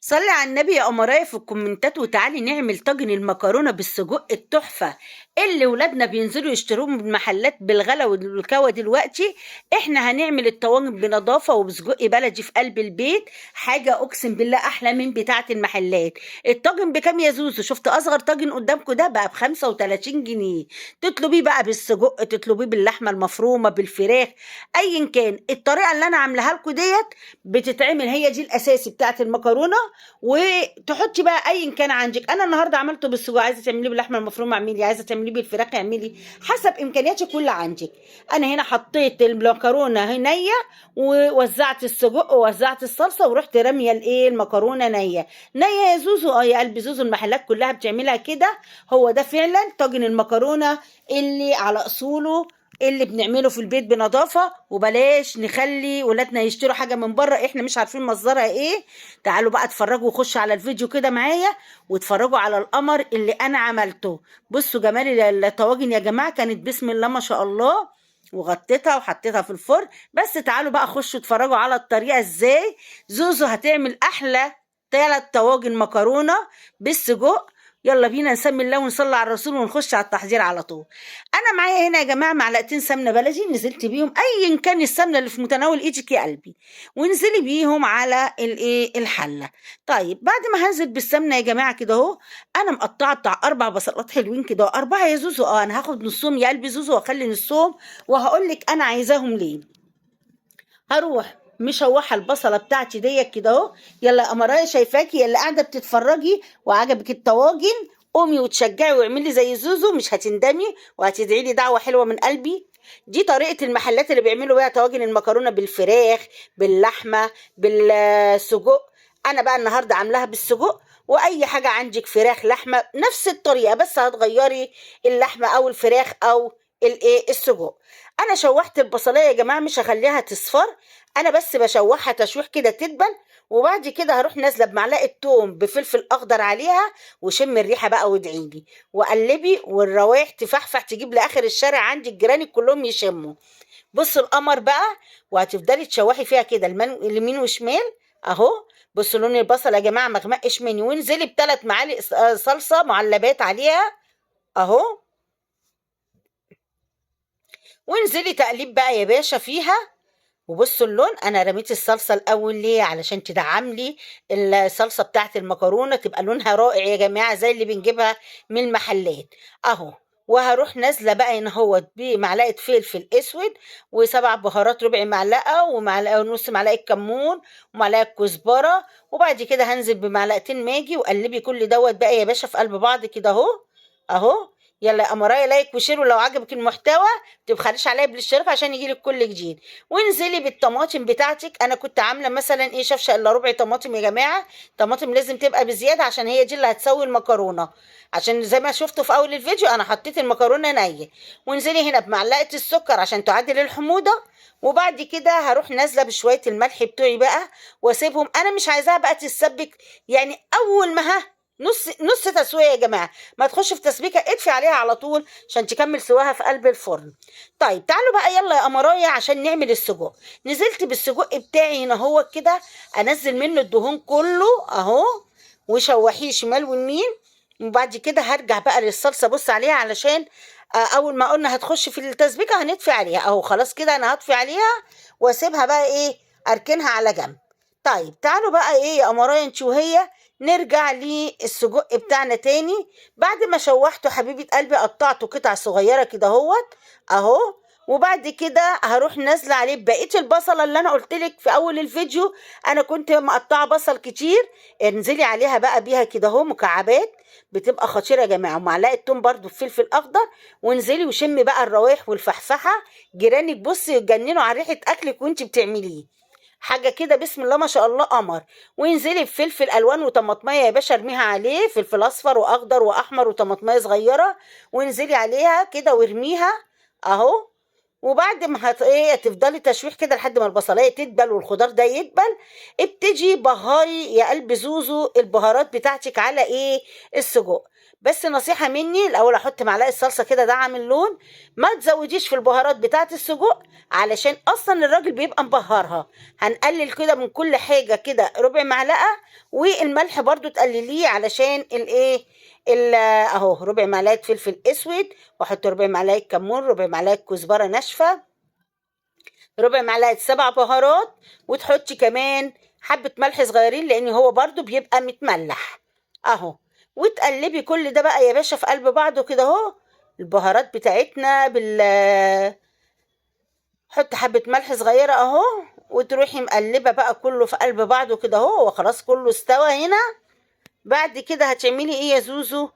صلي على النبي يا قمرايه في الكومنتات وتعالي نعمل طاجن المكرونه بالسجق التحفه اللي ولادنا بينزلوا يشتروه من المحلات بالغلا والكوى دلوقتي. احنا هنعمل الطواجن بنظافه وبسجق بلدي في قلب البيت، حاجه اقسم بالله احلى من بتاعه المحلات. الطاجن بكام يا زوزو؟ شفت اصغر طاجن قدامكم ده بقى ب 35 جنيه. تطلبيه بقى بالسجق، تطلبيه باللحمه المفرومه، بالفراخ، ايا كان. الطريقه اللي انا عاملاها لكم ديت بتتعمل، هي دي الاساسي بتاعه المكرونه. وتحطي بقى ايا كان عندك. انا النهارده عملته بالسجق، عايزه تعمليه باللحمه المفرومه اعملي، عايزه تعمليه بالفراخ اعملي، حسب امكانياتك واللي عندك. انا هنا حطيت المكرونه نيه، ووزعت السجق ووزعت الصلصه، ورحت راميه المكرونه نيه. نيه يا زوزو؟ اه يا قلب زوزو، المحلات كلها بتعملها كده. هو ده فعلا طاجن المكرونه اللي على اصوله، اللي بنعمله في البيت بنظافه. وبلاش نخلي ولادنا يشتروا حاجه من بره احنا مش عارفين مصدرها ايه. تعالوا بقى اتفرجوا وخشوا على الفيديو كده معايا، واتفرجوا على القمر اللي انا عملته. بصوا جمال الطواجن يا جماعه، كانت بسم الله ما شاء الله. وغطيتها وحطيتها في الفرن. بس تعالوا بقى خشوا اتفرجوا على الطريقه ازاي زوزو هتعمل احلى 3 طواجن مكرونه بالسجق. يلا بينا نسمي الله ونصلي على الرسول ونخش على التحضير على طول. انا معايا هنا يا جماعه معلقتين سمنه بلدي، نزلت بيهم ايا كان السمنه اللي في متناول ايدك يا قلبي، وانزلي بيهم على الحله. طيب بعد ما هنزل بالسمنه يا جماعه كده اهو، انا مقطعه بتاع 4 بصلات حلوين كده، 4 يا زوزو. انا هاخد نصهم يا قلبي زوزو واخلي نصهم، وهقول لك انا عايزاهم ليه. هروح مشوحه البصله بتاعتي ديت كده اهو. يلا يا قمرايه، شايفاكي يا اللي قاعده بتتفرجي وعجبك الطواجن، قومي وتشجعي واعملي زي زوزو، مش هتندمي وهتدعي لي دعوه حلوه من قلبي. دي طريقه المحلات اللي بيعملوا بيها طواجن المكرونه بالفراخ، باللحمه، بالسجق. انا بقى النهارده عاملاها بالسجق. واي حاجه عندك فراخ لحمه نفس الطريقه، بس هتغيري اللحمه او الفراخ او السجق. انا شوحت البصلايه يا جماعه، مش هخليها تصفر، انا بس بشوحها تشويح كده تدبل. وبعد كده هروح نازله بمعلقه توم بفلفل اخضر عليها، وشم الريحه بقى وادعيلي. وقلبي والروايح تفحفح تجيب لاخر الشارع عندي الجيران كلهم يشموا. بص القمر بقى. وهتفضلي تشوحي فيها كده اليمين وشمال اهو. بصوا لون البصل يا جماعه مغمقش مني، وانزلي ب3 معالق صلصه معلبات عليها اهو. وانزلي تقليب بقى يا باشا فيها. وبصوا اللون، انا رميت الصلصه الاول ليه؟ علشان تدعم لي الصلصه بتاعت المكرونه، تبقى لونها رائع يا جماعه زي اللي بنجيبها من المحلات اهو. وهروح نازله بقى هنا هو بمعلقه فلفل اسود، و7 بهارات، ربع معلقه، ومعلقه ونص معلقه كمون، ومعلقه كزبره. وبعد كده هنزل بمعلقتين ماجي، وقلبي كل دوت بقى يا باشا في قلب بعض كده اهو اهو. يلا يا قمرايه، لايك وشير، ولو عجبك المحتوى تبخليش عليا بالاشتراك عشان يجيلك كل جديد. وانزلي بالطماطم بتاعتك. انا كنت عامله مثلا شفشه الا ربع طماطم يا جماعه. طماطم لازم تبقى بزياده عشان هي دي اللي هتسوي المكرونه، عشان زي ما شفتوا في اول الفيديو انا حطيت المكرونه نيه. وانزلي هنا بمعلقه السكر عشان تعدل الحموضه. وبعد كده هروح نازله بشويه الملح بتوعي بقى، واسيبهم. انا مش عايزاها بقى تتسبك، يعني اول ما نص نص تسويه يا جماعه، ما تخش في تسبيكه اطفي عليها على طول عشان تكمل سواها في قلب الفرن. طيب تعالوا بقى يلا يا قمرايه عشان نعمل السجق. نزلت بالسجق بتاعي هنا هو كده، انزل منه الدهون كله اهو، وشوحيه شمال ويمين. وبعد كده هرجع بقى للصلصه بص عليها، علشان اول ما قلنا هتخش في التسبيكه هنطفي عليها اهو. خلاص كده انا هطفي عليها واسيبها بقى اركنها على جنب. طيب تعالوا بقى يا قمرايه انت وهي نرجع للسجق بتاعنا تاني. بعد ما شوحته حبيبه قلبي قطعته قطع صغيره كده اهو. وبعد كده هروح نازله عليه بقيه البصله اللي انا قلت لك في اول الفيديو. انا كنت مقطعه بصل كتير، انزلي عليها بقى بيها كده اهو مكعبات، بتبقى خطيره يا جماعه. ومعلقه توم برده بفلفل اخضر. وانزلي وشمي بقى الروايح والفحفحه، جيرانك بصي يتجننوا على ريحه اكلك وانت بتعمليه، حاجه كده بسم الله ما شاء الله قمر. وانزلي بفلفل الوان وطماطميه يا باشا، ارميها عليه فلفل اصفر واخضر واحمر وطماطميه صغيره، وانزلي عليها كده وارميها اهو. وبعد ما تفضلي تشويح كده لحد ما البصلايه تدبل والخضار ده يدبل. ابتدي بهاري يا قلب زوزو البهارات بتاعتك على السجق. بس نصيحة مني، الأول أحط معلقة صلصة كده ده عامل لون. ما تزوديش في البهارات بتاعة السجق علشان أصلا الراجل بيبقى مبهرها. هنقلل كده من كل حاجة كده ربع معلقة. والملح برضو تقلليه علشان الايه اهو ربع معلقة فلفل اسود، واحط ربع معلقة كمون، ربع معلقة كزبرة ناشفة، ربع معلقة 7 بهارات. وتحطي كمان حبة ملح صغيرين لأن هو برضو بيبقى متملح اهو. وتقلبي كل ده بقى يا باشا في قلب بعضه كده اهو. البهارات بتاعتنا حط حبة ملح صغيرة اهو. وتروحي مقلبة بقى كله في قلب بعضه كده اهو، وخلاص كله استوى هنا. بعد كده هتعملي ايه يا زوزو؟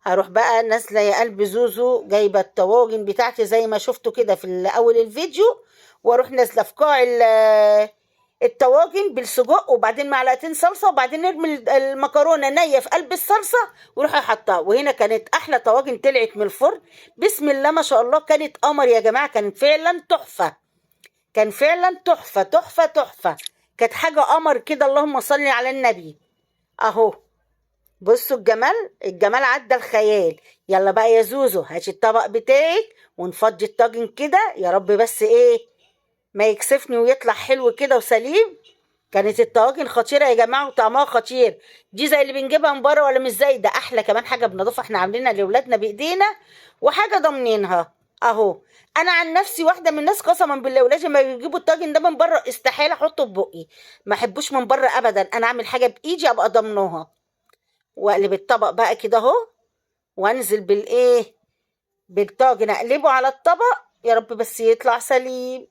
هروح بقى نازله يا قلب زوزو جايبه الطواجن بتاعتي زي ما شفتوا كده في اول الفيديو، واروح نازله في قاع الطواجن بالسجق، وبعدين معلقتين صلصه، وبعدين نرمي المكرونه نيه في قلب الصلصه واروح احطها. وهنا كانت احلى طواجن طلعت من الفرن. بسم الله ما شاء الله، كانت قمر يا جماعه، كانت فعلا تحفه. كان فعلا تحفه تحفه تحفه. كانت حاجه قمر كده، اللهم صل على النبي اهو. بصوا الجمال، الجمال عدى الخيال. يلا بقى يا زوزو هاتي الطبق بتاعك ونفضي الطاجن كده، يا رب بس ايه ما يكسفني ويطلع حلو كده وسليم. كانت الطواجن خطيره يا جماعه وطعمها خطير. دي زي اللي بنجيبها من بره ولا مش زي ده؟ احلى كمان حاجه بنضيفها احنا عاملينها لاولادنا بايدينا، وحاجه ضامنينها اهو. انا عن نفسي واحده من الناس قسما بالله ولادي ما بيجيبوا الطاجن ده من بره استحاله احطه في بقي. ما احبوش من بره ابدا، انا اعمل حاجه بايدي ابقى ضامناها. واقلب الطبق بقى كده اهو، وانزل بالطاجن اقلبه على الطبق، يا رب بس يطلع سليم.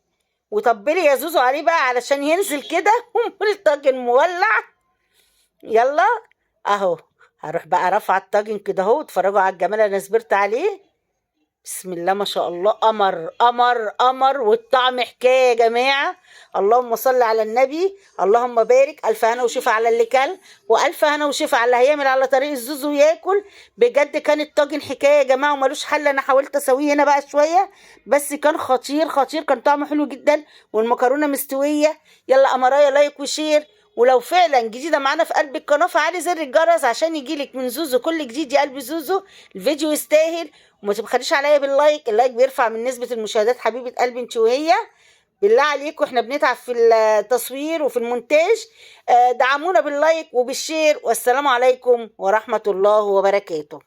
وطبلي يا زوزو عليه بقى علشان ينزل كده والطاجن مولع. يلا اهو. هروح بقى رافعه الطاجن كده اهو، اتفرجوا على الجمال اللي انا صبرت عليه. بسم الله ما شاء الله، قمر قمر قمر، والطعم حكايه يا جماعه. اللهم صل على النبي، اللهم بارك. الف هنا وشفا على اللي كل، والف هنا وشفا على اللي هيعمل على طريق الزوزو وياكل. بجد كان الطاجن حكايه يا جماعه وملوش حل. انا حاولت اسويه هنا بقى شويه بس كان خطير خطير، كان طعمه حلو جدا والمكرونه مستويه. يلا قمرايه لايك وشير. ولو فعلا جديده معانا في قلب القناه فعلي زر الجرس عشان يجيلك من زوزو كل جديد يا قلب زوزو. الفيديو يستاهل. وما تبخليش عليا باللايك، اللايك بيرفع من نسبة المشاهدات حبيبة قلبي انت وهي. بالله عليكم احنا بنتعب في التصوير وفي المونتاج. دعمونا باللايك وبالشير، والسلام عليكم ورحمة الله وبركاته.